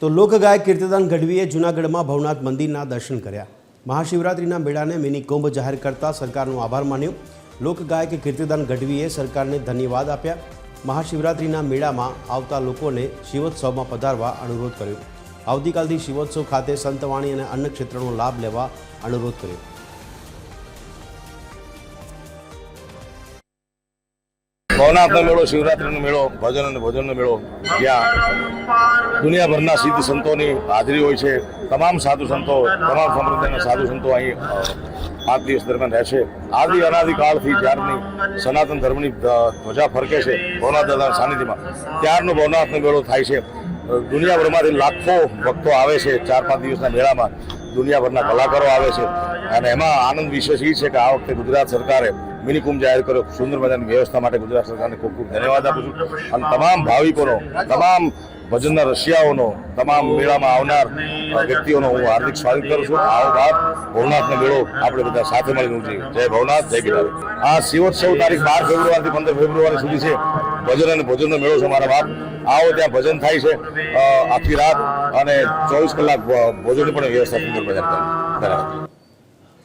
તો લોકગાયક કીર્તિદાન ગઢવીએ જૂનાગઢમાં ભવનાથ મંદિરના દર્શન કર્યા। મહાશિવરાત્રિના મેળાને મિની કુંભ જાહેર કરતા સરકારનો આભાર માન્યો। લોકગાયક કીર્તિદાન ગઢવીએ સરકારને ધન્યવાદ આપ્યા। મહાશિવરાત્રિના મેળામાં આવતા લોકોને શિવોત્સવમાં પધારવા અનુરોધ કર્યો। આવતીકાલથી શિવોત્સવ ખાતે સંતવાણી અને અન્ન ક્ષેત્રનો લાભ લેવા અનુરોધ કર્યો। ભવનાથનો મેળો, શિવરાત્રિનો મેળો, ભજન અને ભોજનનો મેળો, જ્યાં દુનિયાભરના સિદ્ધ સંતોની હાજરી હોય છે। તમામ સાધુ સંતો, તમામ સંપ્રદાયના સાધુ સંતો અહીં 5 દિવસ દરમિયાન રહેશે। આદિ અનાદિકાળથી જ્યારની સનાતન ધર્મની ધ્વજા ફરકે છે ભવનાથ દાદાના સાનિધ્યમાં, ત્યારનો ભવનાથનો મેળો થાય છે। દુનિયાભરમાંથી લાખો ભક્તો આવે છે 4-5 દિવસના મેળામાં। દુનિયાભરના કલાકારો આવે છે અને એમાં આનંદ વિશેષ એ છે કે આ વખતે ગુજરાત સરકારે મિની કુંભ જાહેર કર્યો। સુંદર મજાની વ્યવસ્થા માટે ગુજરાત સરકારને ખૂબ ખૂબ ધન્યવાદ આપું છું અને તમામ ભાવિકોનો, તમામ ભજનના રસિયાઓનો, તમામ મેળામાં આવનાર વ્યક્તિઓનો હું હાર્દિક સ્વાગત કરું છું। આવો બાદ ભવનાથનો મેળો આપણે બધા સાથે મળીને ઉજવીએ। જય ભવનાથ, જય ગિરનાર। આ શિવોત્સવ તારીખ 12 ફેબ્રુઆરીથી 15 ફેબ્રુઆરી સુધી છે। ભજન અને ભોજનનો મેળો છે મારા બાપ। આવો, ત્યાં ભજન થાય છે આખી રાત અને 24 કલાક ભોજનની પણ વ્યવસ્થા સુંદર મજાની કરાવે।